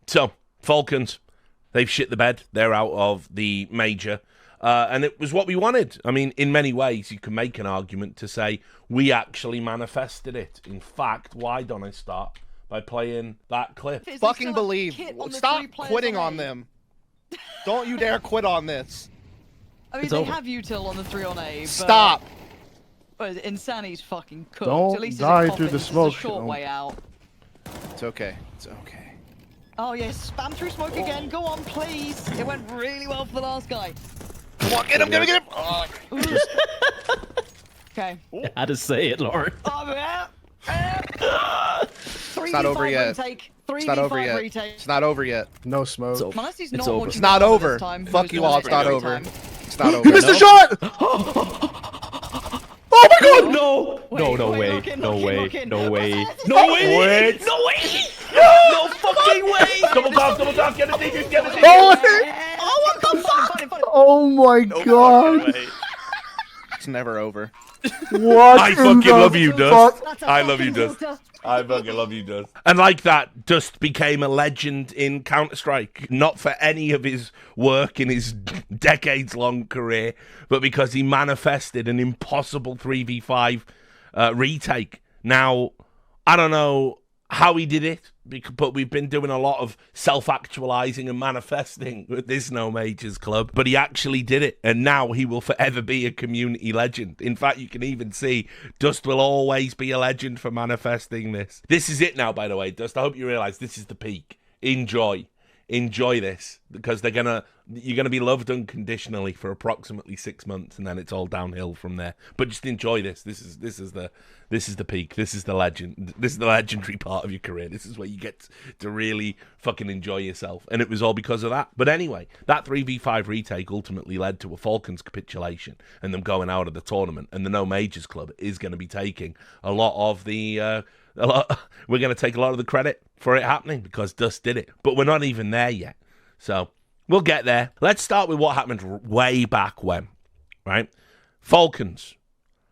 So, Falcons, they've shit the bed. They're out of the major. And it was what we wanted. I mean, in many ways, you can make an argument to say we actually manifested it. In fact, why don't I start by playing that clip? Fucking believe. Stop quitting on them. Don't you dare quit on this. I mean, they have util on the 3 on A, but... Stop! But Insani's fucking cooked. Don't At least die there's through the smoke. a short way out. It's okay. It's okay. Oh, yes. Spam through smoke again. Go on, please. It went really well for the last guy. Come on, get him, get him, get him! Oh. Okay. How to say it, Lauren? Oh, yeah. It's not over yet. It's not over yet. It's not over yet. No smoke. It's over. It's not over. Fuck you all, it's not over. It's not over. He missed the shot! Oh my god! No! Wait, no way. look in, No look in, way. look in. No way. No way! Wait. No way! No fucking way! Double talk, get a digit, get a digit. Oh, what the fuck? Oh my god! It's never over. What? I fucking love you, Dust. fuck? I love you, Dust. I fucking love you, Dust. And like that, Dust became a legend in Counter-Strike. Not for any of his work in his decades-long career, but because he manifested an impossible 3v5 retake. Now, I don't know how he did it, but we've been doing a lot of self-actualizing and manifesting with this No Majors club. But he actually did it, and now he will forever be a community legend. In fact, you can even see Dust will always be a legend for manifesting this. This is it now, by the way, Dust. I hope you realize this is the peak. Enjoy this, because you're gonna be loved unconditionally for approximately 6 months, and then it's all downhill from there. But just enjoy this. This is the peak. This is the legend. This is the legendary part of your career. This is where you get to really fucking enjoy yourself, and it was all because of that. But anyway, that 3v5 retake ultimately led to a Falcons capitulation and them going out of the tournament. And the No Majors club is going to be taking a lot of the. We're going to take a lot of the credit for it happening because Dust did it. But we're not even there yet. So we'll get there. Let's start with what happened way back when, right? Falcons,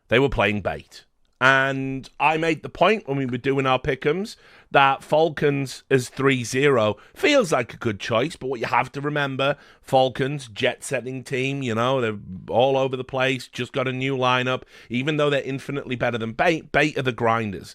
they were playing bait. And I made the point when we were doing our pick'ems that Falcons as 3-0 feels like a good choice. But what you have to remember, Falcons, jet-setting team, you know, they're all over the place, just got a new lineup. Even though they're infinitely better than bait, bait are the grinders.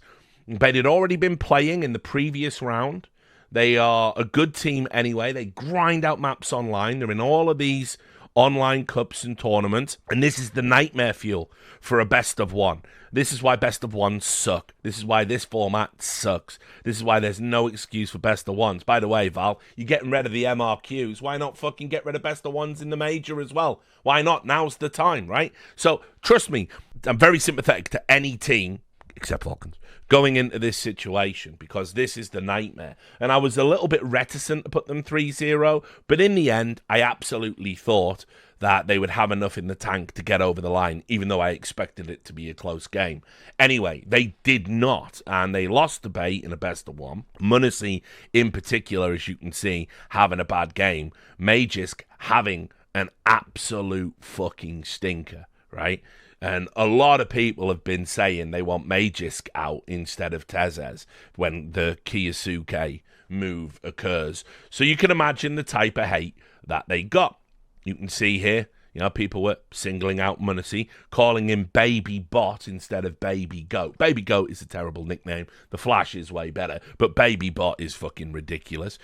Bait had already been playing in the previous round. They are a good team anyway. They grind out maps online. They're in all of these online cups and tournaments. And this is the nightmare fuel for a best of one. This is why best of ones suck. This is why this format sucks. This is why there's no excuse for best of ones. By the way, Val, you're getting rid of the MRQs. Why not fucking get rid of best of ones in the major as well? Why not? Now's the time, right? So, trust me, I'm very sympathetic to any team, except Falcons, going into this situation, because this is the nightmare. And I was a little bit reticent to put them 3-0, but in the end, I absolutely thought that they would have enough in the tank to get over the line, even though I expected it to be a close game. Anyway, they did not, and they lost the bait in a best of one. Munacy, in particular, as you can see, having a bad game. Magisk having an absolute fucking stinker, right? And a lot of people have been saying they want Magisk out instead of Tezes when the Kiyosuke move occurs. So you can imagine the type of hate that they got. You can see here, you know, people were singling out Munacy, calling him Baby Bot instead of Baby Goat. Baby Goat is a terrible nickname. The Flash is way better, but Baby Bot is fucking ridiculous.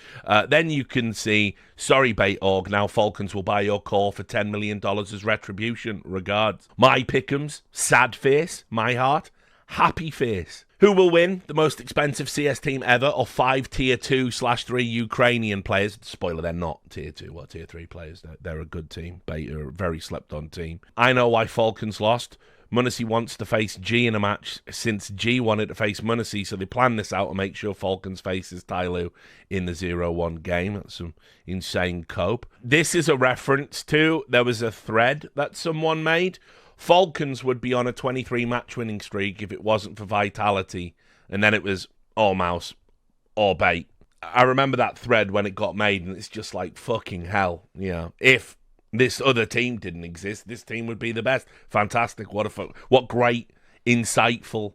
Then you can see, sorry, Bait.org, now Falcons will buy your call for $10 million as retribution. Regards. My pick'ems, sad face, my heart, happy face. Who will win? The most expensive CS team ever, or 5 tier 2/3 Ukrainian players? Spoiler, they're not tier 2 or tier 3 players. They're a good team. Bait are a very slept-on team. I know why Falcons lost. Munacy wants to face G in a match since G wanted to face Munacy, so they planned this out to make sure Falcons faces Tyloo in the 0-1 game. That's some insane cope. This is a reference to, there was a thread that someone made. Falcons would be on a 23 match winning streak if it wasn't for Vitality, and then it was all mouse or bait. I remember that thread when it got made, and it's just like fucking hell. You know, if this other team didn't exist, this team would be the best. Fantastic! What great, insightful,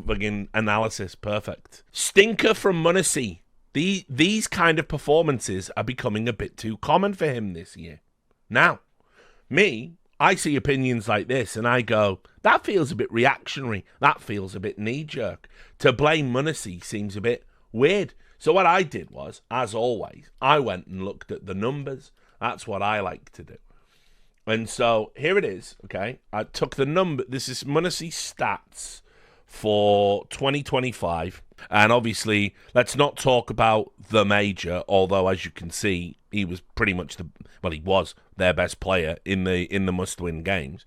fucking analysis. Perfect. Stinker from Munacy. These kind of performances are becoming a bit too common for him this year. Now, I see opinions like this and I go, that feels a bit reactionary. That feels a bit knee-jerk. To blame Munacy seems a bit weird. So what I did was, as always, I went and looked at the numbers. That's what I like to do. And so here it is, okay? I took the number. This is Munacy's stats for 2025. And obviously, let's not talk about the major, although as you can see, he was pretty much he was their best player in the must-win games.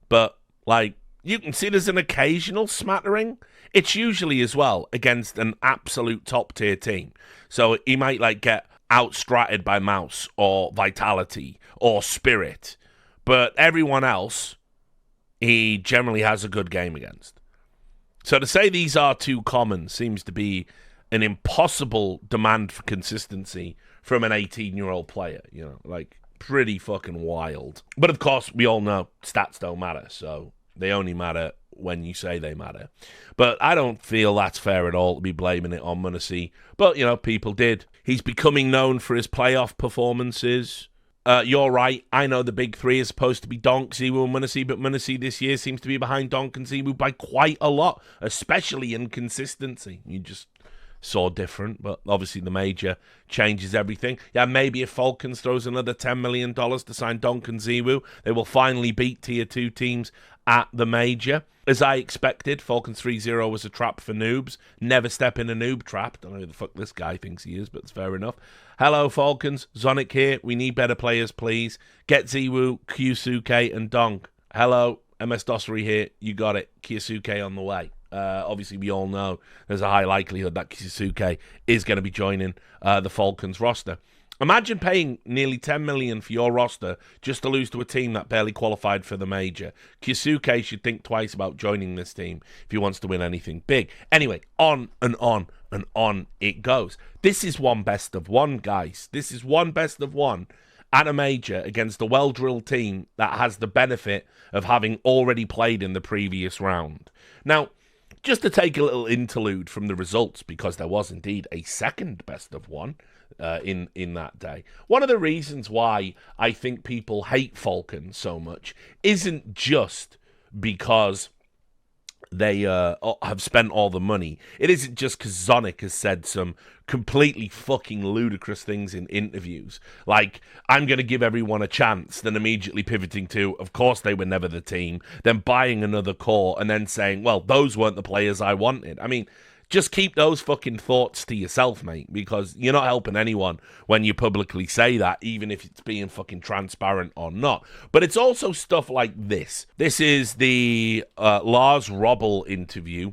But like, you can see there's an occasional smattering. It's usually as well against an absolute top-tier team. So he might like get outstratted by Mouse or Vitality or Spirit. But everyone else, he generally has a good game against. So to say these are too common seems to be an impossible demand for consistency from an 18-year-old player. You know, like, pretty fucking wild. But of course, we all know stats don't matter, so they only matter when you say they matter. But I don't feel that's fair at all to be blaming it on Munacy. But, you know, people did. He's becoming known for his playoff performances. You're right. I know the big three is supposed to be Donk, Ziwu, and Munacy, but Munacy this year seems to be behind Donk and Ziwu by quite a lot, especially in consistency. You just saw different, but obviously the major changes everything. Yeah, maybe if Falcons throws another $10 million to sign Donk and Ziwu, they will finally beat Tier 2 teams at the major. As I expected, Falcons 3-0 was a trap for noobs. Never step in a noob trap. Don't know who the fuck this guy thinks he is, but it's fair enough. Hello, Falcons. Zonic here. We need better players, please. Get Ziwu, Kyusuke, and Donk. Hello, MS Dossery here. You got it. Kyusuke on the way. Obviously, we all know there's a high likelihood that Kyusuke is going to be joining the Falcons roster. Imagine paying nearly $10 million for your roster just to lose to a team that barely qualified for the major. Kyusuke should think twice about joining this team if he wants to win anything big. Anyway, on and on and on it goes. This is one best of one, guys. This is one best of one at a major against a well-drilled team that has the benefit of having already played in the previous round. Now, just to take a little interlude from the results, because there was indeed a second best of one in that day. One of the reasons why I think people hate Falcons so much isn't just because they have spent all the money. It isn't just because Zonic has said some completely fucking ludicrous things in interviews. Like, I'm going to give everyone a chance, then immediately pivoting to, of course they were never the team, then buying another core, and then saying, well, those weren't the players I wanted. I mean, just keep those fucking thoughts to yourself, mate, because you're not helping anyone when you publicly say that, even if it's being fucking transparent or not. But it's also stuff like this. This is the Lars Robel interview.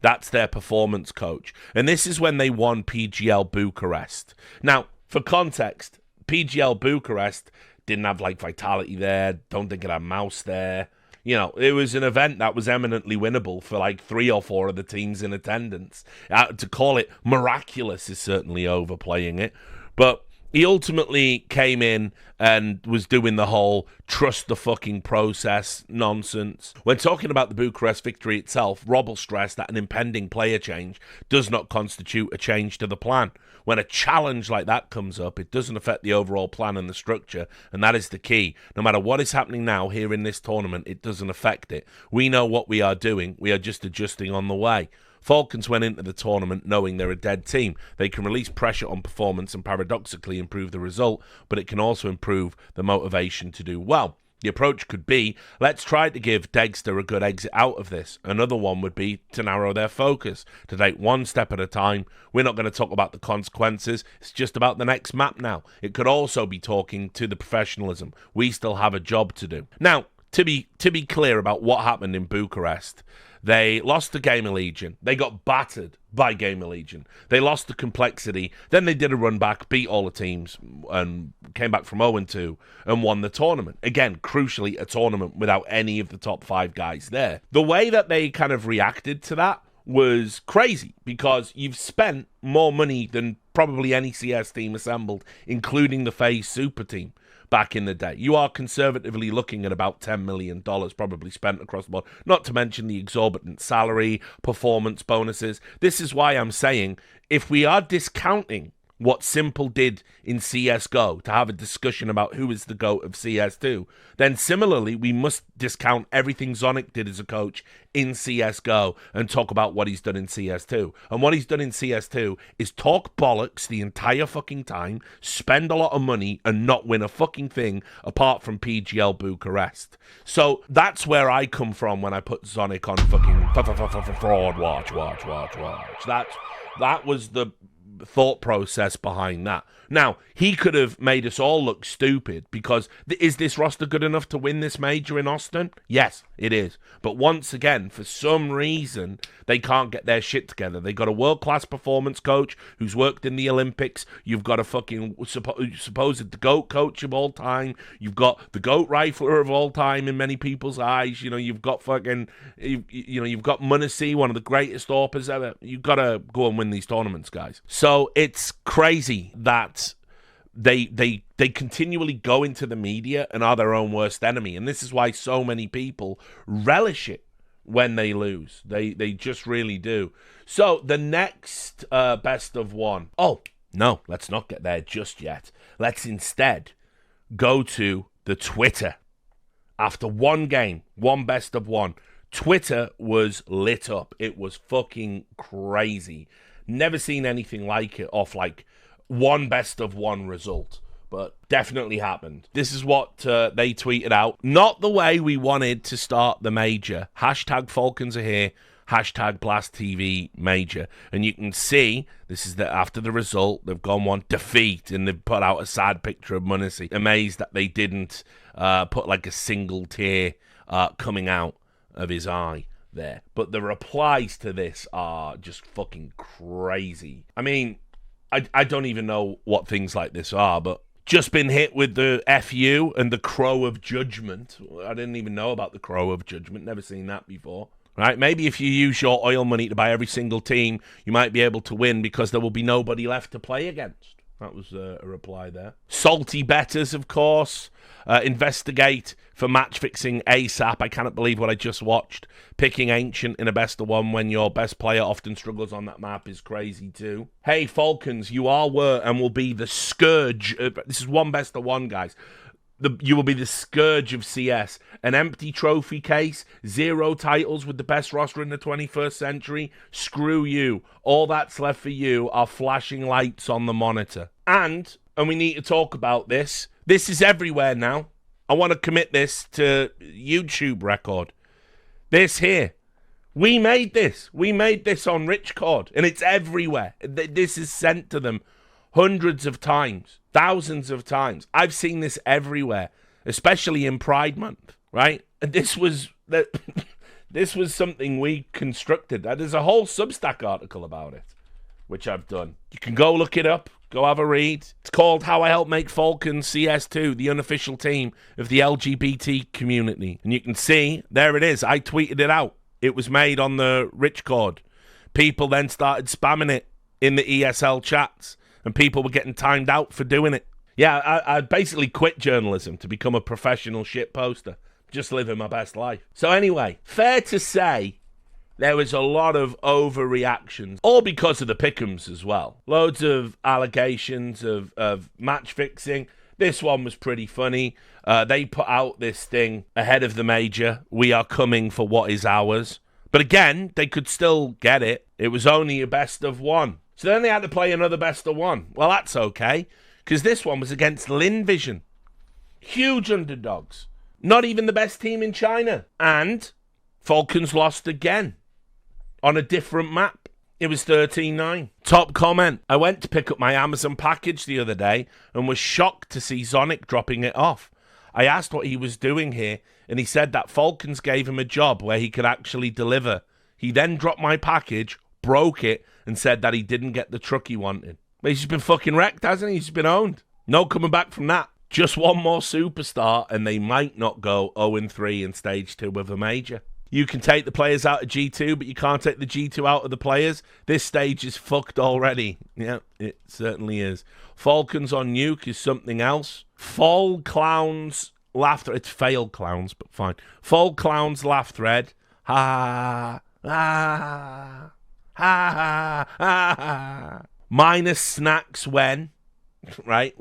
That's their performance coach. And this is when they won PGL Bucharest. Now, for context, PGL Bucharest didn't have, like, Vitality there. Don't think it had Mouse there. You know, it was an event that was eminently winnable for like 3 or 4 of the teams in attendance. To call it miraculous is certainly overplaying it. But he ultimately came in and was doing the whole trust the fucking process nonsense. When talking about the Bucharest victory itself, Robel stressed that an impending player change does not constitute a change to the plan. When a challenge like that comes up, it doesn't affect the overall plan and the structure, and that is the key. No matter what is happening now here in this tournament, it doesn't affect it. We know what we are doing. We are just adjusting on the way. Falcons went into the tournament knowing they're a dead team. They can release pressure on performance and paradoxically improve the result, but it can also improve the motivation to do well. The approach could be, let's try to give Degster a good exit out of this. Another one would be to narrow their focus, to take one step at a time. We're not going to talk about the consequences. It's just about the next map now. It could also be talking to the professionalism. We still have a job to do. Now, to be clear about what happened in Bucharest, they lost to Gamer Legion. They got battered by Gamer Legion. They lost the complexity. Then they did a run back, beat all the teams, and came back from 0-2 and won the tournament. Again, crucially, a tournament without any of the top 5 guys there. The way that they kind of reacted to that was crazy, because you've spent more money than probably any CS team assembled, including the FaZe Super Team back in the day. You are conservatively looking at about $10 million probably spent across the board, not to mention the exorbitant salary, performance bonuses. This is why I'm saying, if we are discounting what Simple did in CSGO to have a discussion about who is the GOAT of CS2, then similarly, we must discount everything Zonic did as a coach in CSGO and talk about what he's done in CS2. And what he's done in CS2 is talk bollocks the entire fucking time, spend a lot of money, and not win a fucking thing apart from PGL Bucharest. So that's where I come from when I put Zonic on fucking fraud watch. That was the thought process behind that. Now, he could have made us all look stupid because is this roster good enough to win this major in Austin? Yes, it is. But once again, for some reason, they can't get their shit together. They got a world-class performance coach who's worked in the Olympics. You've got a fucking supposed GOAT coach of all time. You've got the GOAT rifler of all time in many people's eyes. You know, you've got fucking, you've got Munacy, one of the greatest AWPers ever. You've got to go and win these tournaments, guys. So it's crazy that they continually go into the media and are their own worst enemy. And this is why so many people relish it when they lose. They just really do. So the next best of one. Oh, no, let's not get there just yet. Let's instead go to the Twitter. After one game, one best of one, Twitter was lit up. It was fucking crazy. Never seen anything like it off like one best of one result, but definitely happened. This is what they tweeted out. Not the way we wanted to start the major. Hashtag Falcons are here. Hashtag Blast TV major. And you can see, this is after the result, they've gone one defeat, and they've put out a sad picture of Munacy. Amazed that they didn't put like a single tear coming out of his eye there. But the replies to this are just fucking crazy. I mean, I don't even know what things like this are, but just been hit with the FU and the Crow of Judgment. I didn't even know about the Crow of Judgment. Never seen that before. Right? Maybe if you use your oil money to buy every single team, you might be able to win because there will be nobody left to play against. That was a reply there. Salty betters, of course. Investigate for match fixing ASAP. I cannot believe what I just watched. Picking Ancient in a best of one when your best player often struggles on that map is crazy too. Hey, Falcons, you are, were, and will be the scourge. This is one best of one, guys. You will be the scourge of CS. An empty trophy case, 0 titles with the best roster in the 21st century. Screw you. All that's left for you are flashing lights on the monitor. And we need to talk about this. This is everywhere now. I want to commit this to YouTube record. This here. We made this. We made this on Richcord, and it's everywhere. This is sent to them hundreds of times, thousands of times. I've seen this everywhere, especially in Pride Month, right? And this was this was something we constructed. There's a whole Substack article about it, which I've done. You can go look it up. Go have a read. It's called How I Helped Make Falcons CS2 the unofficial team of the LGBT community. And you can see, there it is. I tweeted it out. It was made on the Richcord. People then started spamming it in the ESL chats, and people were getting timed out for doing it. Yeah, I basically quit journalism to become a professional shit poster. Just living my best life. So anyway, fair to say, there was a lot of overreactions, all because of the pick'ems as well. Loads of allegations of match fixing. This one was pretty funny. They put out this thing ahead of the major. We are coming for what is ours. But again, they could still get it. It was only a best of one. So then they had to play another best of one. Well, that's okay, because this one was against Lin Vision. Huge underdogs. Not even the best team in China. And Falcons lost again. On a different map. It was 13-9. Top comment. I went to pick up my Amazon package the other day and was shocked to see Zonic dropping it off. I asked what he was doing here, and he said that Falcons gave him a job where he could actually deliver. He then dropped my package, broke it, and said that he didn't get the truck he wanted. But he's just been fucking wrecked, hasn't he? He's been owned. No coming back from that. Just one more superstar, and they might not go 0-3 in stage 2 of a major. You can take the players out of G2, but you can't take the G2 out of the players. This stage is fucked already. Yeah, it certainly is. Falcons on Nuke is something else. Fall Clowns laugh thread. It's fail clowns, but fine. Fall Clowns laugh thread. Ha ha ha ha. Minus snacks when. Right?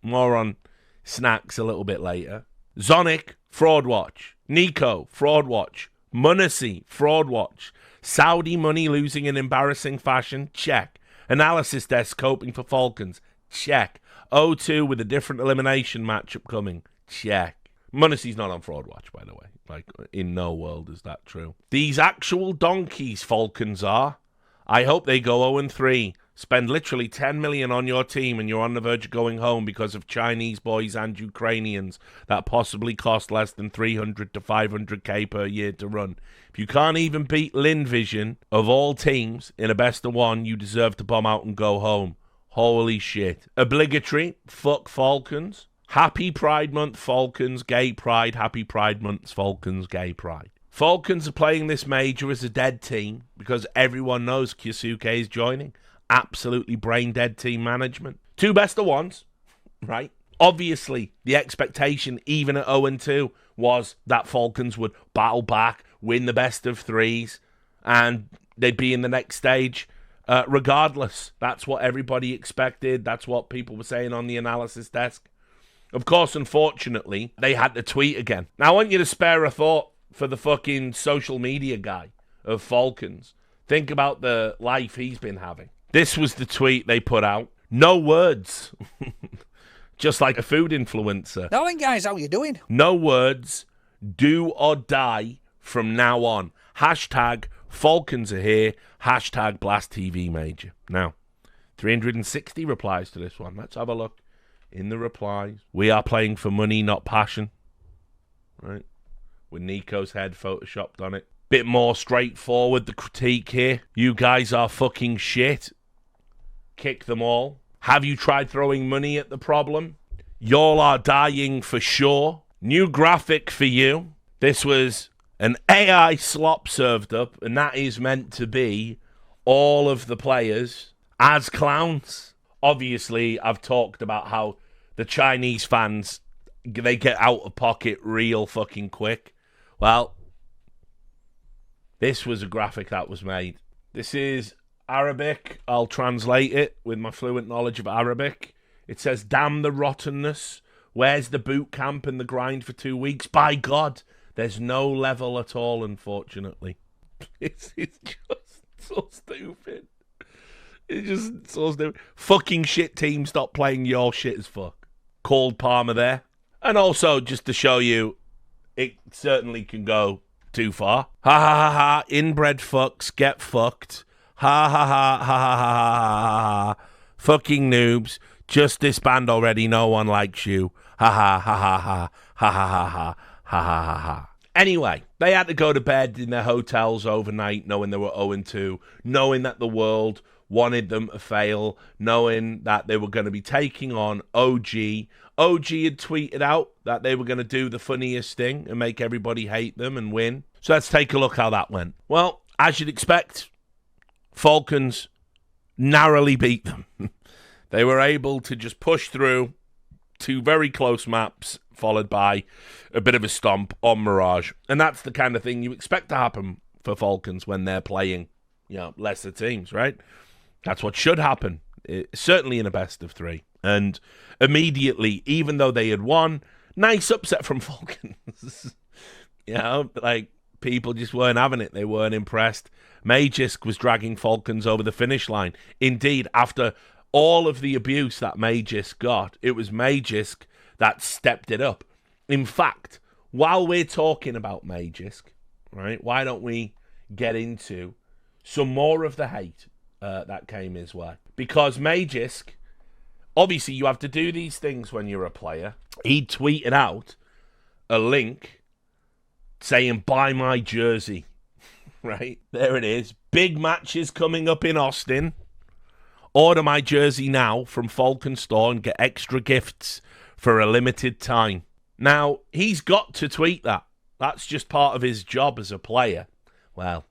More on snacks a little bit later. Zonic, fraud watch. Nico, fraud watch. Munacy, fraud watch. Saudi money losing in embarrassing fashion, check. Analysis desk coping for Falcons, check. O2 with a different elimination matchup coming, check. Munacy's not on fraud watch, by the way. Like, in no world is that true. These actual donkeys Falcons are. I hope they go 0-3. Spend literally 10 million on your team and you're on the verge of going home because of Chinese boys and Ukrainians that possibly cost less than 300 to 500k per year to run. If you can't even beat Lin Vision, of all teams, in a best of one, you deserve to bomb out and go home. Holy shit. Obligatory, fuck Falcons. Happy Pride Month, Falcons, gay pride. Happy Pride Month, Falcons, gay pride. Falcons are playing this major as a dead team because everyone knows Kyosuke is joining. Absolutely brain-dead team management. 2 best of ones, right? Obviously, the expectation, even at 0-2, was that Falcons would battle back, win the best of 3s, and they'd be in the next stage regardless. That's what everybody expected. That's what people were saying on the analysis desk. Of course, unfortunately, they had to tweet again. Now, I want you to spare a thought for the fucking social media guy of Falcons. Think about the life he's been having. This was the tweet they put out. No words. Just like a food influencer. Now then, guys, how you doing? No words. Do or die from now on. Hashtag Falcons are here. Hashtag Blast TV Major. Now, 360 replies to this one. Let's have a look in the replies. We are playing for money, not passion. Right? With Nico's head photoshopped on it. Bit more straightforward, the critique here. You guys are fucking shit. Kick them all. Have you tried throwing money at the problem? Y'all are dying for sure. New graphic for you. This was an AI slop served up, and that is meant to be all of the players as clowns. Obviously, I've talked about how the Chinese fans, they get out of pocket real fucking quick. Well, this was a graphic that was made. This is Arabic. I'll translate it with my fluent knowledge of Arabic. It says, damn the rottenness. Where's the boot camp and the grind for 2 weeks? By God, there's no level at all, unfortunately. It's just so stupid. It's just so stupid. Fucking shit team, stop playing your shit as fuck. Called Palmer there. And also, just to show you, it certainly can go too far. Ha ha ha ha. Inbred fucks get fucked. Ha ha ha ha ha ha ha ha. Fucking noobs. Just disband already. No one likes you. Ha ha ha ha ha ha ha ha ha ha ha ha. Anyway, they had to go to bed in their hotels overnight, knowing they were 0-2, knowing that the world wanted them to fail, knowing that they were going to be taking on OG. OG had tweeted out that they were going to do the funniest thing and make everybody hate them and win. So let's take a look how that went. Well, as you'd expect, Falcons narrowly beat them. They were able to just push through 2 very close maps, followed by a bit of a stomp on Mirage. And that's the kind of thing you expect to happen for Falcons when they're playing, lesser teams, right? That's what should happen, certainly in a best of 3. And immediately, even though they had won, nice upset from Falcons. People just weren't having it. They weren't impressed. Magisk was dragging Falcons over the finish line. Indeed, after all of the abuse that Magisk got, it was Magisk that stepped it up. In fact, while we're talking about Magisk, right, why don't we get into some more of the hate that came his way? Because Magisk, obviously you have to do these things when you're a player. He tweeted out a link saying, buy my jersey. Right, there it is. Big matches coming up in Austin. Order my jersey now from Falcon Store and get extra gifts for a limited time. Now, he's got to tweet that. That's just part of his job as a player. Well,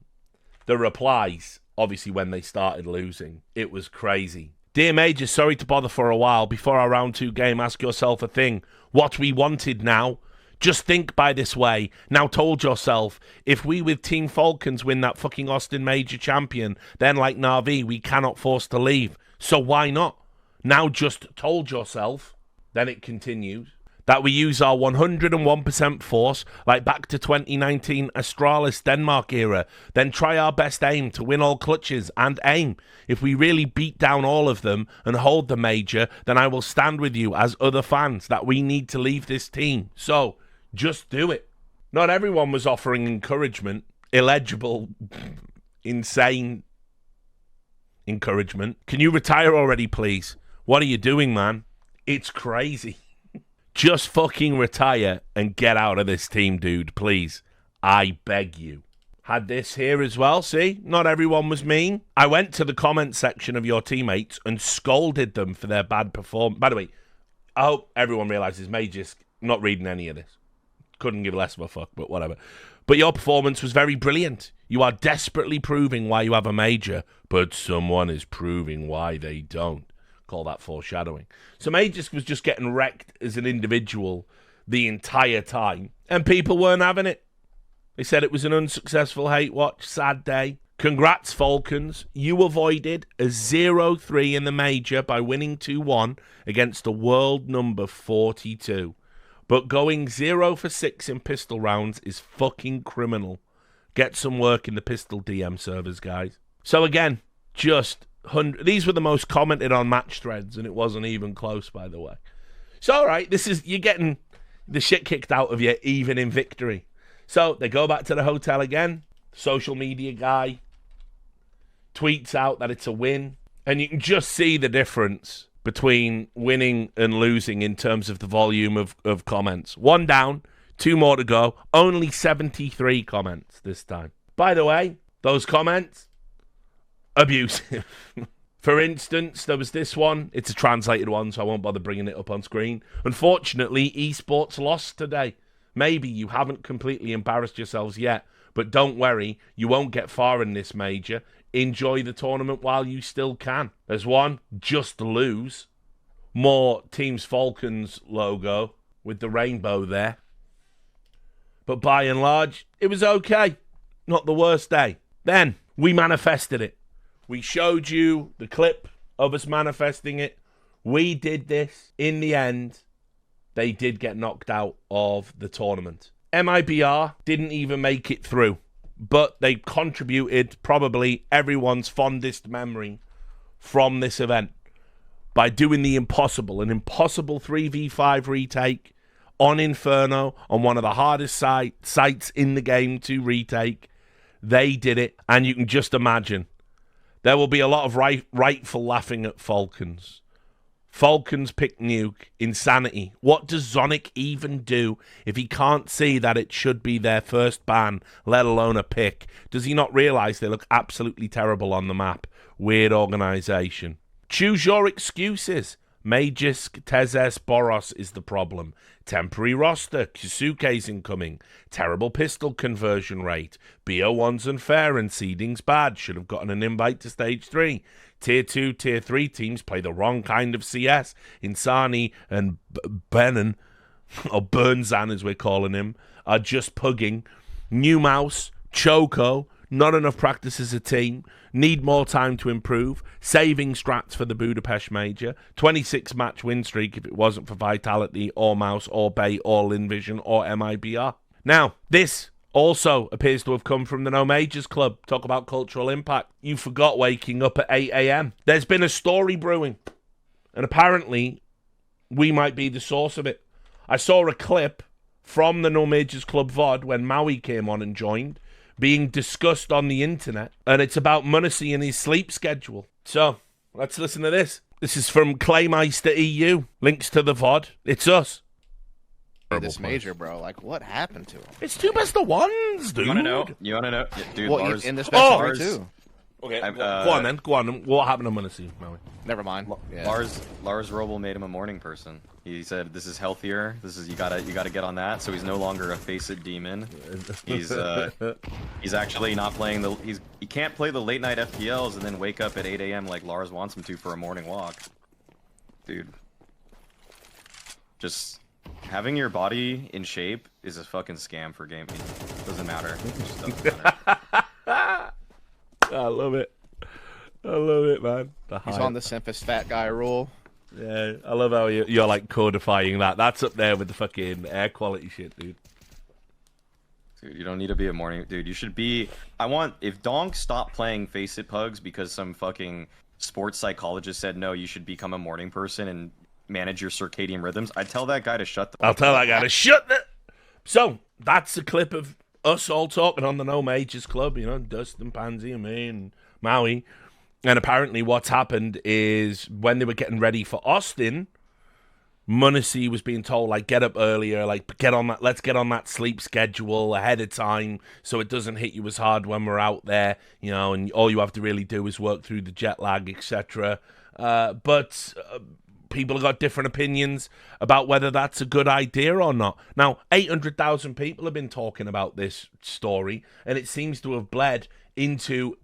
the replies, obviously when they started losing, it was crazy. Dear Major, sorry to bother for a while. Before our round 2 game, ask yourself a thing. What we wanted now? Just think by this way. Now told yourself, if we with Team Falcons win that fucking Austin Major champion, then like Na'Vi, we cannot force to leave. So why not? Now just told yourself. Then it continues. That we use our 101% force, like back to 2019 Astralis Denmark era, then try our best aim to win all clutches and aim. If we really beat down all of them and hold the major, then I will stand with you as other fans that we need to leave this team. So, just do it. Not everyone was offering encouragement, illegible, insane encouragement. Can you retire already, please? What are you doing, man? It's crazy. Just fucking retire and get out of this team, dude, please. I beg you. Had this here as well, see? Not everyone was mean. I went to the comment section of your teammates and scolded them for their bad performance. By the way, I hope everyone realises Major's not reading any of this. Couldn't give less of a fuck, but whatever. But your performance was very brilliant. You are desperately proving why you have a major, but someone is proving why they don't. Call that foreshadowing. So Majors was just getting wrecked as an individual the entire time, and people weren't having it. They said it was an unsuccessful hate watch, sad day. Congrats, Falcons. You avoided a 0-3 in the major by winning 2-1 against the world number 42. But going 0 for 6 in pistol rounds is fucking criminal. Get some work in the pistol DM servers, guys. So again, just... these were the most commented on match threads, and it wasn't even close, by the way. So, all right, you're getting the shit kicked out of you, even in victory. So they go back to the hotel again. Social media guy tweets out that it's a win, and you can just see the difference between winning and losing in terms of the volume of comments. 1 down, 2 more to go. Only 73 comments this time. By the way, those comments, abusive. For instance, there was this one. It's a translated one, so I won't bother bringing it up on screen. Unfortunately, esports lost today. Maybe you haven't completely embarrassed yourselves yet, but don't worry, you won't get far in this major. Enjoy the tournament while you still can. There's one, just lose. More Teams Falcons logo with the rainbow there. But by and large, it was okay. Not the worst day. Then, we manifested it. We showed you the clip of us manifesting it. We did this. In the end, they did get knocked out of the tournament. MIBR didn't even make it through, but they contributed probably everyone's fondest memory from this event by doing the impossible, an impossible 3v5 retake on Inferno, on one of the hardest sites in the game to retake. They did it, and you can just imagine. There will be a lot of rightful laughing at Falcons. Falcons pick nuke. Insanity. What does Zonic even do if he can't see that it should be their first ban, let alone a pick? Does he not realise they look absolutely terrible on the map? Weird organisation. Choose your excuses. Magisk, Tezes, Boros is the problem. Temporary roster, Kisuke's incoming. Terrible pistol conversion rate. BO1's unfair and seeding's bad. Should have gotten an invite to stage 3. Tier 2, Tier 3 teams play the wrong kind of CS. Insani and Benin, or Burnzan as we're calling him, are just pugging. New Mouse, Choco, not enough practice as a team. Need more time to improve. Saving strats for the Budapest Major. 26-match win streak if it wasn't for Vitality or Mouse or Bay or Linvision or MIBR. Now, this also appears to have come from the No Majors Club. Talk about cultural impact. You forgot waking up at 8 a.m. There's been a story brewing, and apparently we might be the source of it. I saw a clip from the No Majors Club VOD when Maui came on and joined, being discussed on the internet, and it's about Munacy and his sleep schedule. So, let's listen to this. This is from Claymeister EU. Links to the VOD. It's us. This major, bro. Like, what happened to him? It's 2 best of 1s, dude. You wanna know? Yeah, dude, Well, Lars, in this best of 3 too. Okay, go on then. Go on. What happened on Muncie, Maui? Never mind. Yeah. Lars Robel made him a morning person. He said, "This is healthier. This is you gotta get on that." So he's no longer a face it demon. He's actually not playing he can't play the late night FPLs and then wake up at 8 a.m. like Lars wants him to for a morning walk. Dude, just having your body in shape is a fucking scam for gaming. Doesn't matter. It just doesn't matter. I love it. I love it, man. He's on the Simphus fat guy rule. Yeah, I love how you're like codifying that. That's up there with the fucking air quality shit, dude. Dude, you don't need to be a morning dude. You should be. If Donk stopped playing Face It Pugs because some fucking sports psychologist said no, you should become a morning person and manage your circadian rhythms. I'd tell that guy to shut the. I'll tell that guy to shut the. So that's a clip of us all talking on the No Majors Club. You know, Dustin, Pansy, and me, and Maui. And apparently what's happened is when they were getting ready for Austin, Muncie was being told, like, get up earlier, like, let's get on that sleep schedule ahead of time so it doesn't hit you as hard when we're out there, you know, and all you have to really do is work through the jet lag, etc. But people have got different opinions about whether that's a good idea or not. Now, 800,000 people have been talking about this story, and it seems to have bled into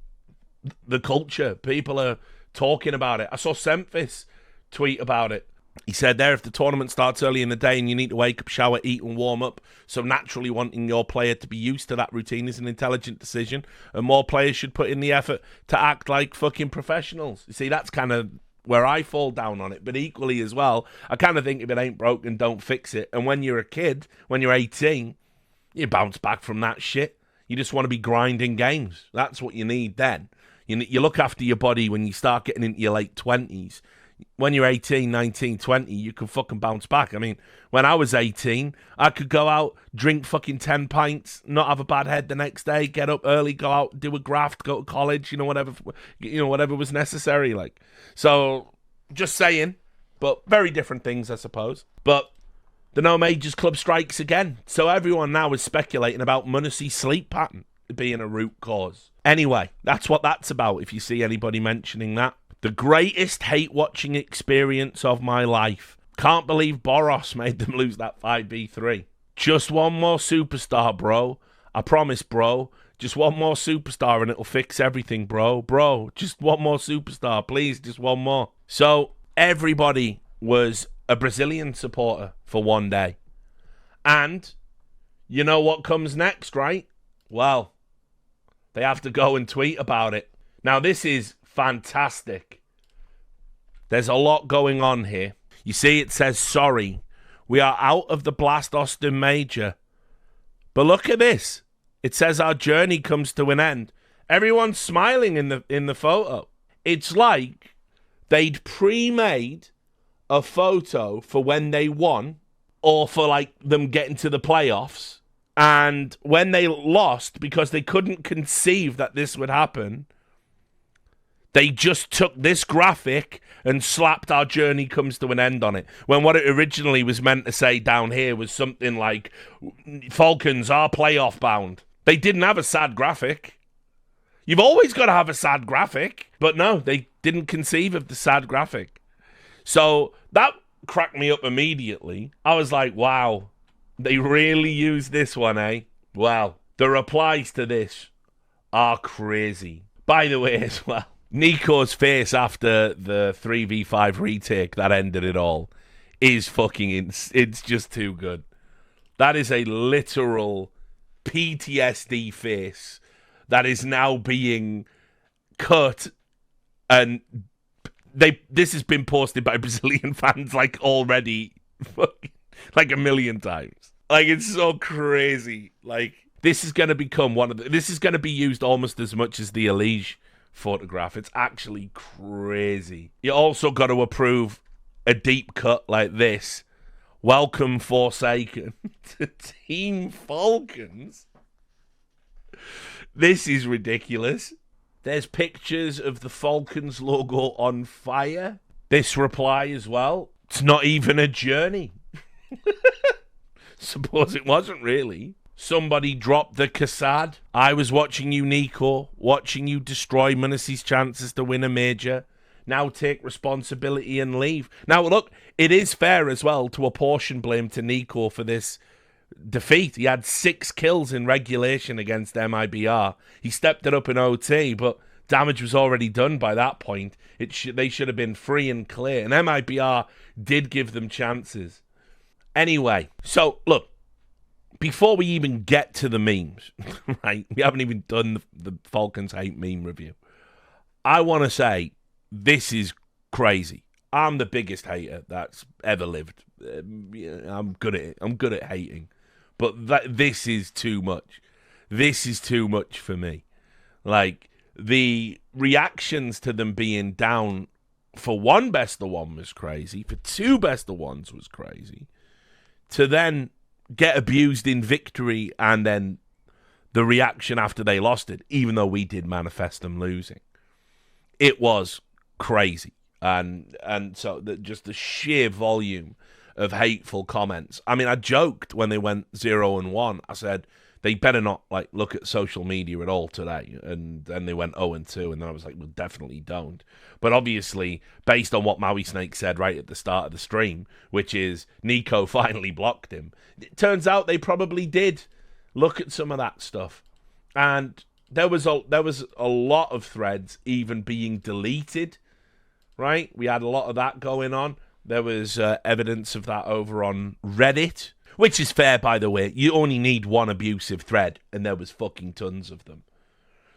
the culture. People are talking about it. I saw Semphis tweet about it. He said there, if the tournament starts early in the day and you need to wake up, shower, eat, and warm up, so naturally wanting your player to be used to that routine is an intelligent decision, and more players should put in the effort to act like fucking professionals. You see, that's kind of where I fall down on it. But equally as well, I kind of think if it ain't broken, don't fix it. And when you're a kid, when you're 18, you bounce back from that shit. You just want to be grinding games. That's what you need then. You look after your body when you start getting into your late 20s. When you're 18, 19, 20, you can fucking bounce back. I mean, when I was 18, I could go out, drink fucking 10 pints, not have a bad head the next day, get up early, go out, do a graft, go to college, whatever was necessary. Like, so, just saying, but very different things, I suppose. But the No Majors Club strikes again. So everyone now is speculating about Municie's sleep pattern being a root cause. Anyway, that's what that's about, if you see anybody mentioning that. The greatest hate-watching experience of my life. Can't believe Boros made them lose that 5v3. Just one more superstar, bro. I promise, bro. Just one more superstar and it'll fix everything, bro. Bro, just one more superstar, please. Just one more. So, everybody was a Brazilian supporter for one day. And you know what comes next, right? Well, they have to go and tweet about it. Now, this is fantastic. There's a lot going on here. You see, it says, sorry, we are out of the Blast Austin Major. But look at this. It says our journey comes to an end. Everyone's smiling in the photo. It's like they'd pre-made a photo for when they won or for like them getting to the playoffs. And when they lost, because they couldn't conceive that this would happen, they just took this graphic and slapped our journey comes to an end on it. When what it originally was meant to say down here was something like, Falcons are playoff bound. They didn't have a sad graphic. You've always got to have a sad graphic. But no, they didn't conceive of the sad graphic. So that cracked me up immediately. I was like, wow, they really used this one, eh? Well, the replies to this are crazy. By the way, as well, Nico's face after the 3v5 retake that ended it all is fucking it's just too good. That is a literal PTSD face that is now being cut, and this has been posted by Brazilian fans like already like a million times. Like, it's so crazy. Like, this is going to become this is going to be used almost as much as the Elige photograph. It's actually crazy. You also got to approve a deep cut like this. Welcome, Forsaken, to Team Falcons. This is ridiculous. There's pictures of the Falcons logo on fire. This reply as well. It's not even a journey. Suppose it wasn't really. Somebody dropped the Cassad. I was watching you, Nico, watching you destroy Munacy's chances to win a major. Now take responsibility and leave. Now, look, it is fair as well to apportion blame to Nico for this defeat. He had 6 kills in regulation against MIBR. He stepped it up in OT, but damage was already done by that point. They should have been free and clear. And MIBR did give them chances. Anyway, so, look. Before we even get to the memes, right? We haven't even done the Falcons hate meme review. I want to say this is crazy. I'm the biggest hater that's ever lived. I'm good at it. I'm good at hating. But this is too much. This is too much for me. Like, the reactions to them being down for 1 best of 1 was crazy. For 2 best of 1s was crazy. To then get abused in victory and then the reaction after they lost it, even though we did manifest them losing. It was crazy. And so just the sheer volume of hateful comments. I mean, I joked when they went 0-1. I said, they better not look at social media at all today. And then they went 0-2, and then I was like, well, definitely don't. But obviously, based on what Maui Snake said right at the start of the stream, which is Nico finally blocked him, it turns out they probably did look at some of that stuff. And there was a lot of threads even being deleted, right? We had a lot of that going on. There was evidence of that over on Reddit. Which is fair, by the way. You only need 1 abusive thread, and there was fucking tons of them.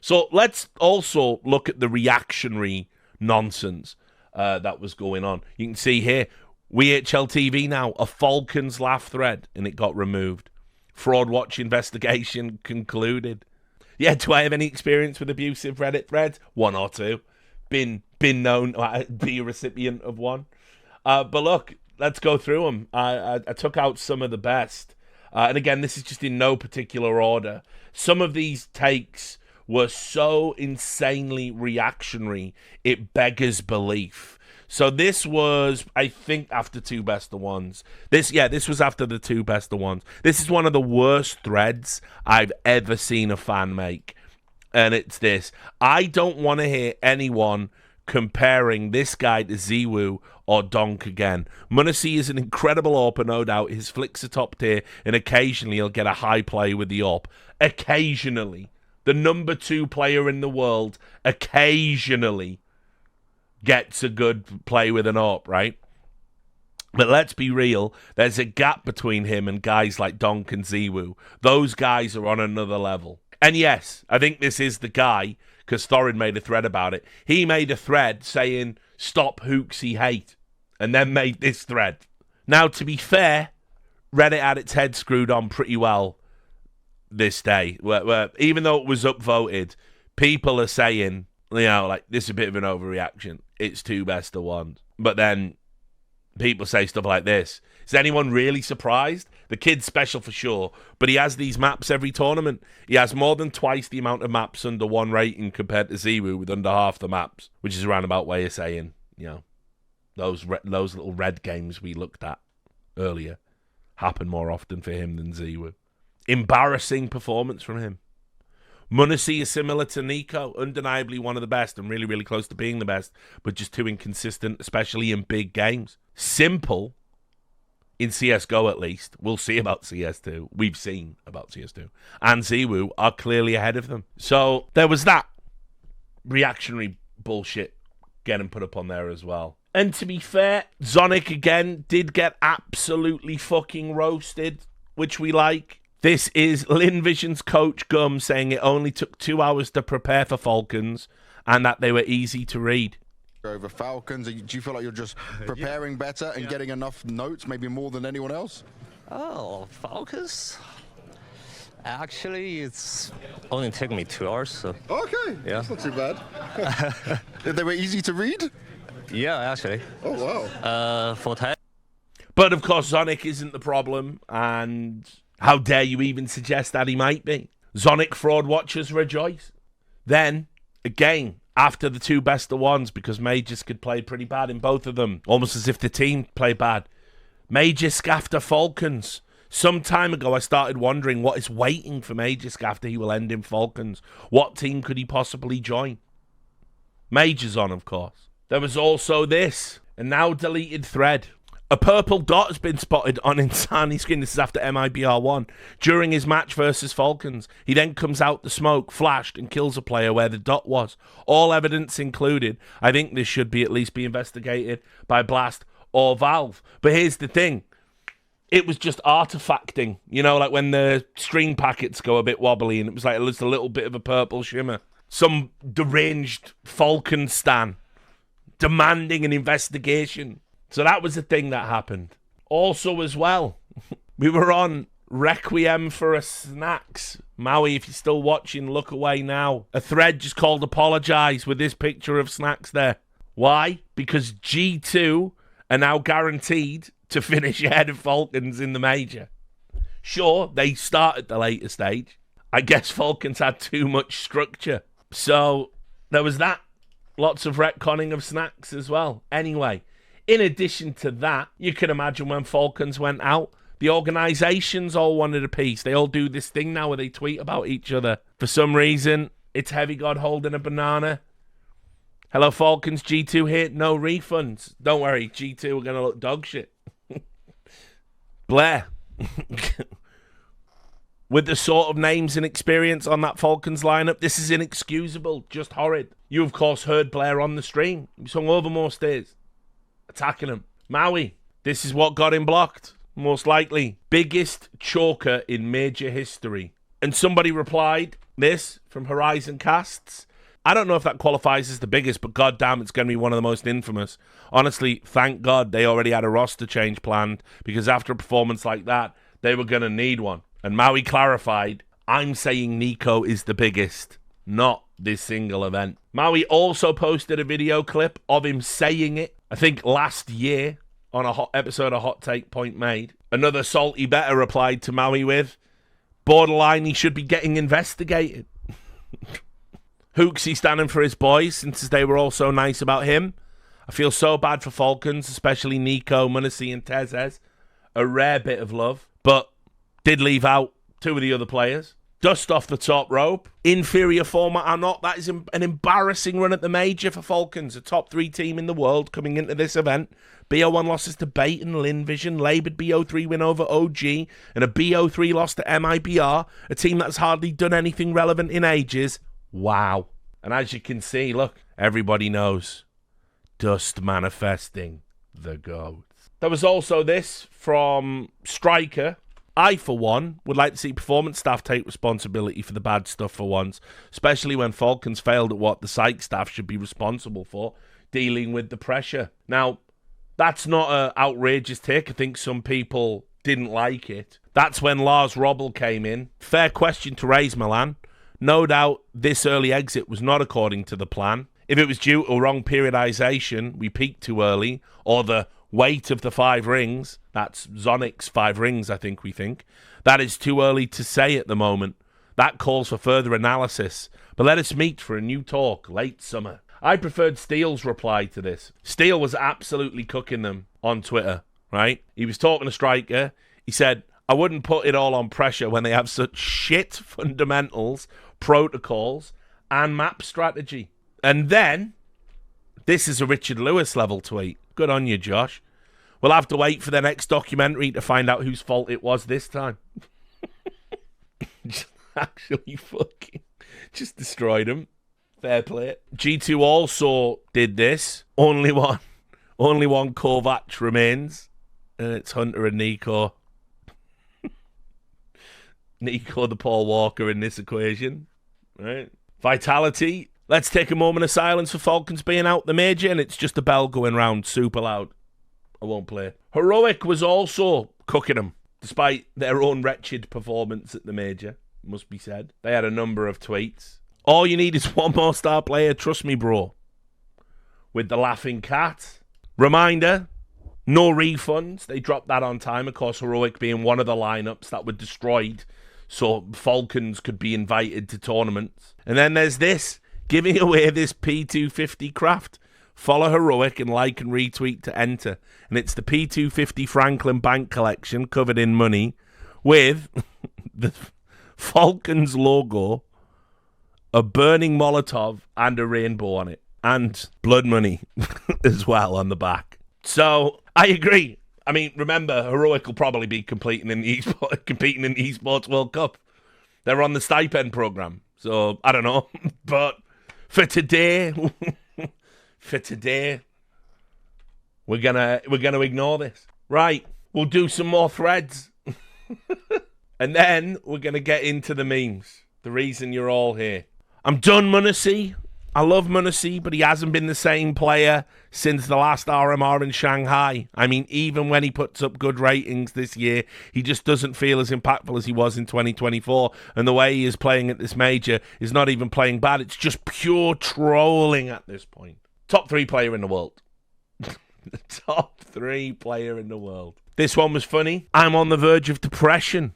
So let's also look at the reactionary nonsense that was going on. You can see here, WeHLTV now, a Falcons laugh thread, and it got removed. Fraud Watch investigation concluded. Yeah, do I have any experience with abusive Reddit threads? 1 or 2. Been known to be a recipient of one. But look, let's go through them. I took out some of the best. And again, this is just in no particular order. Some of these takes were so insanely reactionary, it beggars belief. So this was, I think, after 2 best of 1s. This was after the 2 best of 1s. This is one of the worst threads I've ever seen a fan make. And it's this. I don't want to hear anyone comparing this guy to Ziwu or Donk again. Munacy is an incredible AWP, no doubt. His flicks are top tier, and occasionally he'll get a high play with the AWP. Occasionally. The number 2 player in the world occasionally gets a good play with an AWP, right? But let's be real, there's a gap between him and guys like Donk and Ziwu. Those guys are on another level. And yes, I think this is the guy, because Thorin made a thread about it. He made a thread saying, stop Hooksy hate, and then made this thread. Now, to be fair, Reddit had its head screwed on pretty well this day. Where even though it was upvoted, people are saying, this is a bit of an overreaction. It's 2 best of 1s. But then people say stuff like this. Is anyone really surprised? The kid's special for sure, but he has these maps every tournament. He has more than twice the amount of maps under 1 rating compared to Ziwu with under half the maps, which is a roundabout way of saying, those little red games we looked at earlier happen more often for him than Ziwu. Embarrassing performance from him. Munacy is similar to Nico, undeniably one of the best and really, really close to being the best, but just too inconsistent, especially in big games. Simple, in CSGO at least. We'll see about CS2. We've seen about CS2. And Ziwu are clearly ahead of them. So there was that reactionary bullshit getting put up on there as well. And to be fair, Zonic again did get absolutely fucking roasted, which we like. This is Lin Vision's coach Gum saying it only took 2 hours to prepare for Falcons and that they were easy to read. Over Falcons, do you feel like you're just preparing better and getting enough notes, maybe more than anyone else? Oh, Falcons? Actually, it's only taken me 2 hours, so... Okay, yeah. That's not too bad. They were easy to read? Yeah, actually. Oh, wow. For time. But, of course, Zonic isn't the problem, and how dare you even suggest that he might be? Zonic fraud watchers rejoice. Then, again, after the 2 best of 1s, because Magus could play pretty bad in both of them, almost as if the team played bad. Magus after Falcons Some time ago, I started wondering what is waiting for Magisk after he will end in Falcons. What team could he possibly join? Major's on, of course. There was also this, a now deleted thread. A purple dot has been spotted on Insani's screen. This is after MIBR1. During his match versus Falcons, he then comes out the smoke, flashed, and kills a player where the dot was. All evidence included. I think this should be at least be investigated by Blast or Valve. But here's the thing. It was just artifacting. You know, like when the string packets go a bit wobbly and it was like just a little bit of a purple shimmer. Some deranged Falcon stan demanding an investigation. So that was the thing that happened. Also as well, we were on Requiem for a Snacks. Maui, if you're still watching, look away now. A thread just called Apologise with this picture of Snacks there. Why? Because G2 are now guaranteed to finish ahead of Falcons in the major. Sure, they start at the later stage. I guess Falcons had too much structure. So there was that. Lots of retconning of Snacks as well. Anyway, in addition to that, you can imagine when Falcons went out, the organizations all wanted a piece. They all do this thing now where they tweet about each other. For some reason, it's Heavy God holding a banana. Hello, Falcons, G2 here. No refunds. Don't worry, G2 are going to look dog shit. Blair. With the sort of names and experience on that Falcons lineup, this is inexcusable, just horrid. You, of course, heard Blair on the stream. He was hung over more stairs, attacking him. Maui, this is what got him blocked, most likely. Biggest choker in major history. And somebody replied, this, from Horizon Casts. I don't know if that qualifies as the biggest, but goddamn, it's going to be one of the most infamous. Honestly, thank God they already had a roster change planned, because after a performance like that, they were going to need one. And Maui clarified, I'm saying Nico is the biggest, not this single event. Maui also posted a video clip of him saying it, I think last year, on a hot episode of Hot Take Point Made. Another salty better replied to Maui with, borderline, he should be getting investigated. Hooksy standing for his boys, since they were all so nice about him. I feel so bad for Falcons, especially Nico, Munisi, and Tezes. A rare bit of love, but did leave out two of the other players. Dust off the top rope. Inferior format or not, that is an embarrassing run at the major for Falcons. A top 3 team in the world coming into this event. BO1 losses to Bait and Lin Vision. Laboured BO3 win over OG. And a BO3 loss to MIBR. A team that's hardly done anything relevant in ages. Wow. And as you can see, look, everybody knows. Dust manifesting the goats. There was also this from Striker. I, for one, would like to see performance staff take responsibility for the bad stuff for once, especially when Falcons failed at what the psych staff should be responsible for, dealing with the pressure. Now, that's not an outrageous take. I think some people didn't like it. That's when Lars Robbel came in. Fair question to raise, Milan. No doubt this early exit was not according to the plan. If it was due to wrong periodization, we peaked too early, or the weight of the 5 rings, that's Zonic's 5 rings, I think we think, that is too early to say at the moment. That calls for further analysis. But let us meet for a new talk late summer. I preferred Steele's reply to this. Steele was absolutely cooking them on Twitter, right? He was talking to Striker. He said, I wouldn't put it all on pressure when they have such shit fundamentals, protocols, and map strategy. And then, this is a Richard Lewis level tweet. Good on you, Josh. We'll have to wait for the next documentary to find out whose fault it was this time. Actually fucking just destroyed him. Fair play. G2 also did this. Only one Kovac remains. And it's Hunter and Nico. Nico the Paul Walker in this equation. Right? Vitality. Let's take a moment of silence for Falcons being out the major, and it's just a bell going round super loud. I won't play. Heroic was also cooking them, despite their own wretched performance at the major, must be said. They had a number of tweets. All you need is one more star player, trust me, bro. With the laughing cat. Reminder, no refunds. They dropped that on time, of course, Heroic being one of the lineups that were destroyed, so Falcons could be invited to tournaments. And then there's this. Giving away this P250 craft. Follow Heroic and like and retweet to enter. And it's the P250 Franklin Bank collection covered in money with the Falcons logo, a burning Molotov, and a rainbow on it. And blood money as well on the back. So, I agree. I mean, remember, Heroic will probably be competing in the Esports World Cup. They're on the stipend program. So, I don't know. But for today, we're gonna ignore this. Right. We'll do some more threads. And then we're gonna get into the memes. The reason you're all here. I'm done, Munacy. I love Munacy, but he hasn't been the same player since the last RMR in Shanghai. I mean, even when he puts up good ratings this year, he just doesn't feel as impactful as he was in 2024. And the way he is playing at this major is not even playing bad. It's just pure trolling at this point. Top 3 player in the world. Top 3 player in the world. This one was funny. I'm on the verge of depression.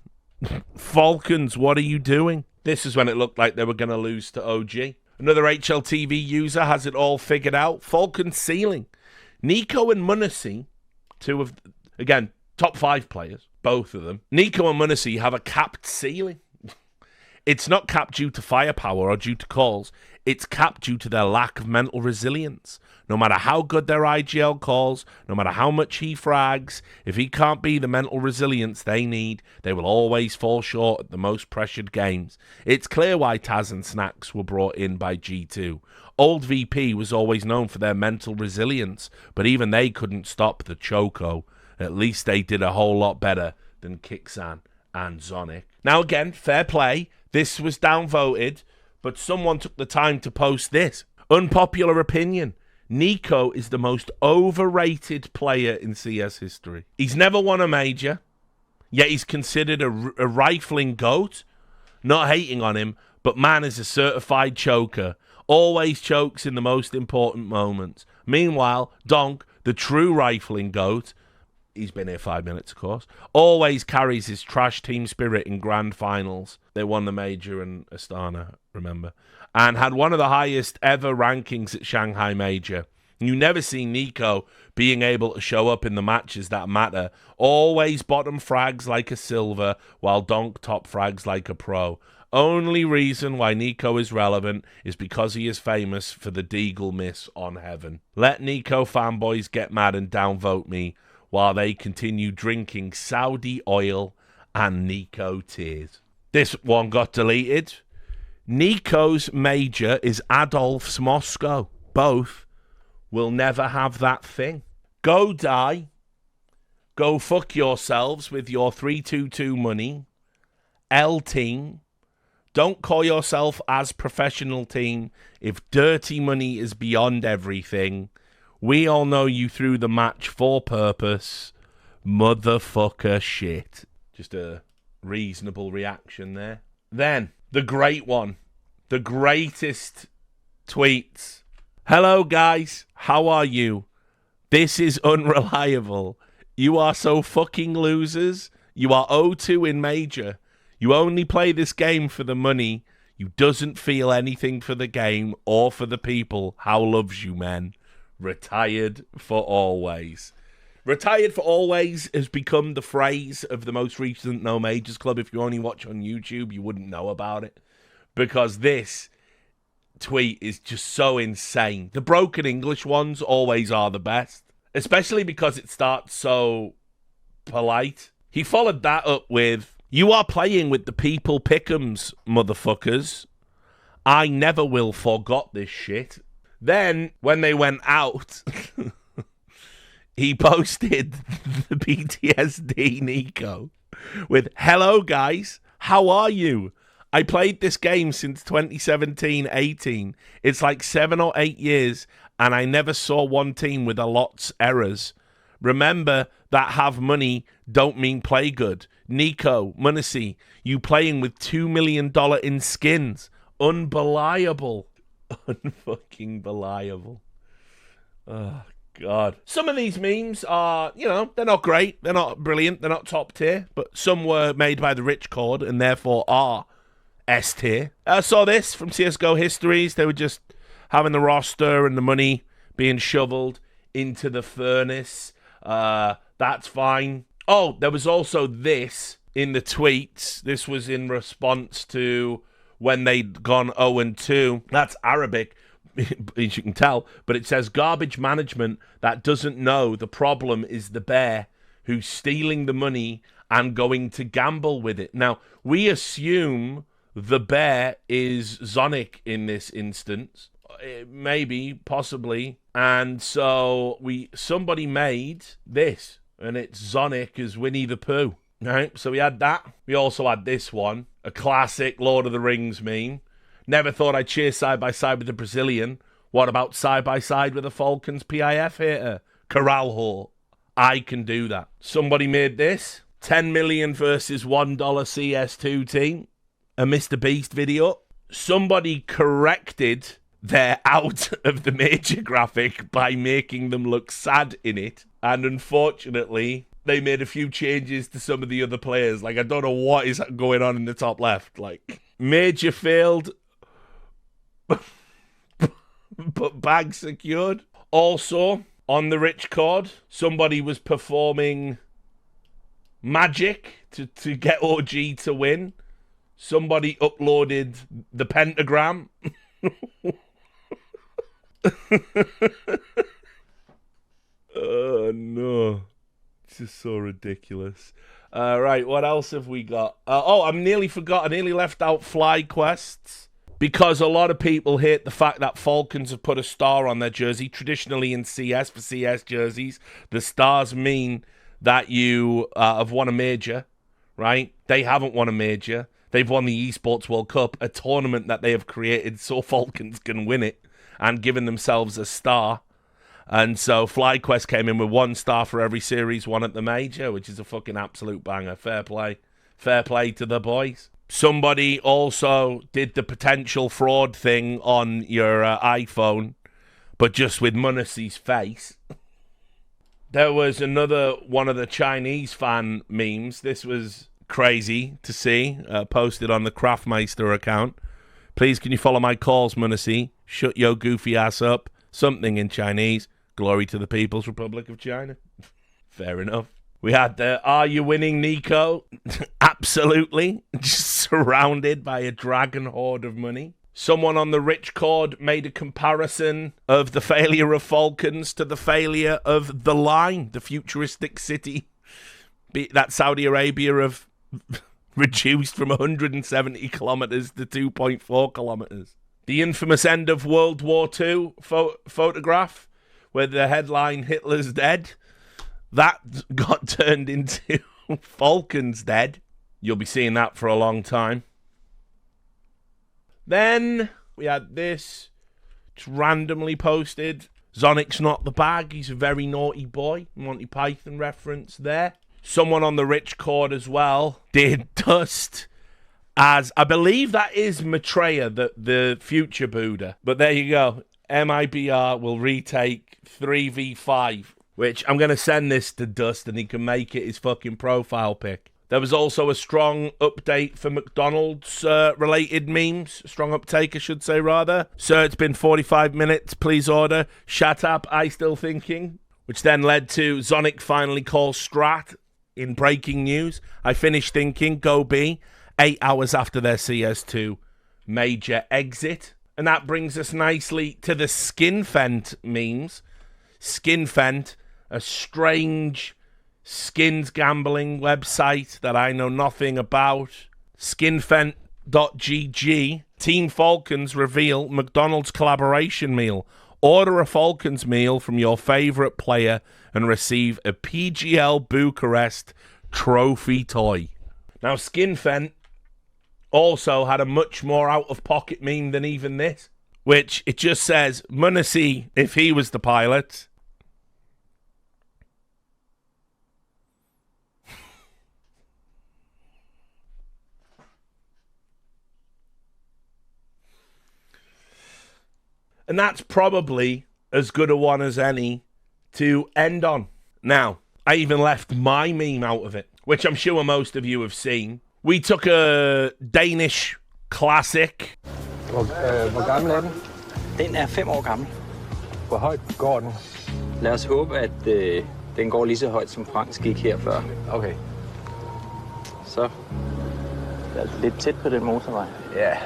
Falcons, what are you doing? This is when it looked like they were going to lose to OG. Another HLTV user has it all figured out. Falcons ceiling. Nico and Munacy, two of, again, top 5 players, both of them. Nico and Munacy have a capped ceiling. It's not capped due to firepower or due to calls. It's capped due to their lack of mental resilience. No matter how good their IGL calls, no matter how much he frags, if he can't be the mental resilience they need, they will always fall short at the most pressured games. It's clear why Taz and Snacks were brought in by G2. Old VP was always known for their mental resilience, but even they couldn't stop the Choco. At least they did a whole lot better than Kixan and Zonic. Now again, fair play. This was downvoted, but someone took the time to post this. Unpopular opinion. Nico is the most overrated player in CS history. He's never won a major, yet he's considered a rifling GOAT. Not hating on him, but man is a certified choker. Always chokes in the most important moments. Meanwhile, Donk, the true rifling GOAT, he's been here 5 minutes, of course, always carries his trash team spirit in grand finals. They won the major in Astana, remember? And had one of the highest ever rankings at Shanghai Major. You never see Nico being able to show up in the matches that matter. Always bottom frags like a silver, while Donk top frags like a pro. Only reason why Nico is relevant is because he is famous for the Deagle miss on Heaven. Let Nico fanboys get mad and downvote me while they continue drinking Saudi oil and Nico tears. This one got deleted. Nico's major is Adolf's Moscow. Both will never have that thing. Go die. Go fuck yourselves with your 322 money. L team. Don't call yourself as professional team if dirty money is beyond everything. We all know you threw the match for purpose. Motherfucker shit. Just a reasonable reaction there. Then, the great one. The greatest tweets. Hello, guys. How are you? This is unreliable. You are so fucking losers. You are 0-2 in major. You only play this game for the money. You doesn't feel anything for the game or for the people. How loves you, men. Retired for always. Retired for always has become the phrase of the most recent No Majors Club. If you only watch on YouTube, you wouldn't know about it. Because this tweet is just so insane. The broken English ones always are the best. Especially because it starts so polite. He followed that up with, "You are playing with the people pick'ems, motherfuckers. I never will forgot this shit." Then, when they went out, he posted the PTSD Nico with, "Hello, guys. How are you? I played this game since 2017-18. It's like 7 or 8 years, and I never saw one team with a lot's errors. Remember that have money don't mean play good. Nico, Munacy, you playing with $2 million in skins. Unbelievable." Unfucking believable. Oh, God. Some of these memes are, they're not great. They're not brilliant. They're not top tier. But some were made by the rich chord and therefore are S tier. I saw this from CSGO Histories. They were just having the roster and the money being shoveled into the furnace. That's fine. Oh, there was also this. in the tweets. This was in response to when they'd gone 0-2. That's Arabic, as you can tell, but it says garbage management that doesn't know the problem is the bear who's stealing the money and going to gamble with it. Now, we assume the bear is Zonic in this instance. Maybe, possibly. And so somebody made this, and it's Zonic as Winnie the Pooh. Right? So we had that. We also had this one, a classic Lord of the Rings meme. Never thought I'd cheer side by side with the Brazilian. What about side by side with the Falcons PIF hater? Corral whore. I can do that. Somebody made this. 10 million versus $1 CS2 team. A Mr. Beast video. Somebody corrected their out of the major graphic by making them look sad in it. And unfortunately, they made a few changes to some of the other players. Like, I don't know what is going on in the top left. Like, major failed, but bag secured. Also, on the rich cord, somebody was performing magic to get OG to win. Somebody uploaded the pentagram. Oh, no. It's just so ridiculous. Right, what else have we got? I nearly forgot. I nearly left out fly quests. Because a lot of people hate the fact that Falcons have put a star on their jersey. Traditionally in CS, for CS jerseys, the stars mean that you have won a major, right? They haven't won a major. They've won the esports World Cup, a tournament that they have created so Falcons can win it, and given themselves a star. And so FlyQuest came in with 1 star for every series won at the major, which is a fucking absolute banger. Fair play. Fair play to the boys. Somebody also did the potential fraud thing on your iPhone, but just with Munacy's face. There was another one of the Chinese fan memes. This was crazy to see, posted on the Craftmeister account. Please, can you follow my calls, Munacy? Shut your goofy ass up. Something in Chinese. Glory to the People's Republic of China. Fair enough. We had the Are You Winning, Nico? Absolutely. Just surrounded by a dragon horde of money. Someone on the rich cord made a comparison of the failure of Falcons to the failure of The Line, the futuristic city that Saudi Arabia have reduced from 170 kilometers to 2.4 kilometers. The infamous end of World War II photograph where the headline Hitler's dead. That got turned into Falcons dead. You'll be seeing that for a long time. Then we had this. It's randomly posted. Zonic's not the bag. He's a very naughty boy. Monty Python reference there. Someone on the rich cord as well did Dust as, I believe that is Maitreya, the future Buddha. But there you go. MIBR will retake 3v5. Which I'm going to send this to Dust and he can make it his fucking profile pic. There was also a strong update for McDonald's related memes. Strong uptake, I should say, rather. Sir, it's been 45 minutes. Please order. Shut up, I still thinking. Which then led to Zonic finally calls Strat in breaking news. I finished thinking, go B. 8 hours after their CS2 major exit. And that brings us nicely to the Skinfent memes. Skinfent, a strange skins gambling website that I know nothing about. Skinfent.gg. Team Falcons reveal McDonald's collaboration meal. Order a Falcons meal from your favorite player and receive a PGL Bucharest trophy toy. Now, Skinfent also had a much more out-of-pocket meme than even this, which it just says, Munacy, if he was the pilot. And that's probably as good a one as any to end on. Now, I even left my meme out of it, which I'm sure most of you have seen. We took a Danish classic. Hvor gammel er den? Den 5 år gammel. Hvor højt går den? Lad os håbe, at den går lige så højt, som Franks gik her før. Okay. Så det er lidt tæt på den motorvej. Ja,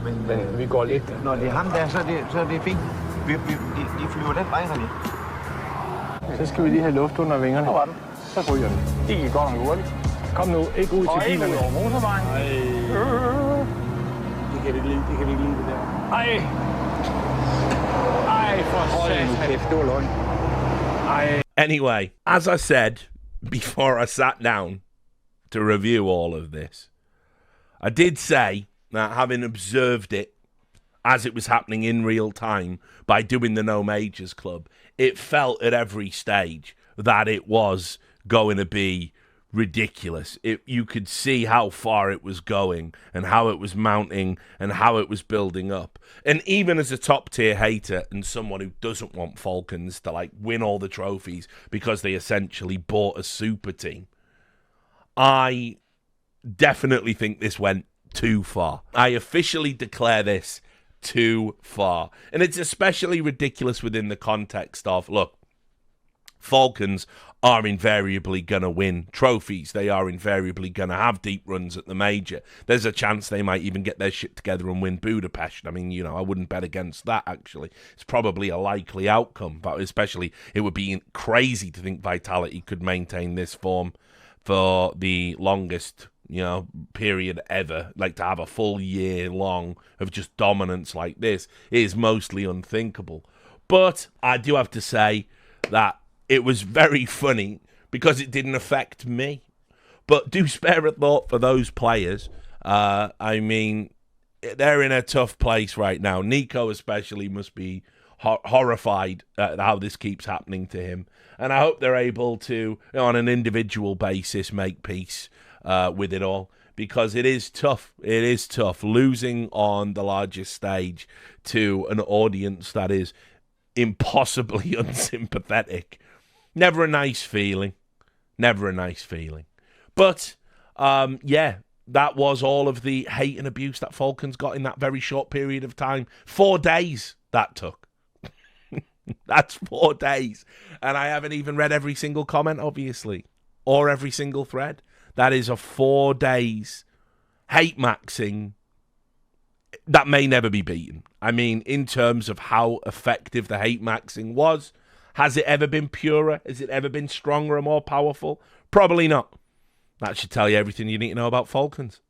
men vi går lidt. Når det er ham der, så er det fint. De flyver den vej, når Så skal vi lige have luft under vingerne. Så var den. Så ryger den. Det gik godt nok hurtigt. Kom nu, ikke ud til bilerne. Og ikke ud over motorvejen. Det kan vi ikke lide, det der. Ej, for satan. Hold nu kæft, det var løgn. Anyway, as I said before I sat down to review all of this, I did say that having observed it as it was happening in real time by doing the No Majors Club, it felt at every stage that it was going to be ridiculous. You could see how far it was going and how it was mounting and how it was building up. And even as a top tier hater and someone who doesn't want Falcons to like win all the trophies because they essentially bought a super team, I definitely think this went too far. I officially declare this too far. And it's especially ridiculous within the context of, look, Falcons are invariably going to win trophies. They are invariably going to have deep runs at the major. There's a chance they might even get their shit together and win Budapest. I mean, I wouldn't bet against that, actually. It's probably a likely outcome, but especially it would be crazy to think Vitality could maintain this form for the longest, period ever. Like, to have a full year long of just dominance like this is mostly unthinkable. But I do have to say that it was very funny because it didn't affect me. But do spare a thought for those players. I mean, they're in a tough place right now. Nico especially must be horrified at how this keeps happening to him. And I hope they're able to, on an individual basis, make peace with it all. Because it is tough. It is tough. Losing on the largest stage to an audience that is impossibly unsympathetic. Never a nice feeling. Never a nice feeling. But, that was all of the hate and abuse that Falcons got in that very short period of time. 4 days that took. That's 4 days. And I haven't even read every single comment, obviously, or every single thread. That is a 4 days Hatemaxxing that may never be beaten. I mean, in terms of how effective the Hatemaxxing was, has it ever been purer? Has it ever been stronger and more powerful? Probably not. That should tell you everything you need to know about Falcons.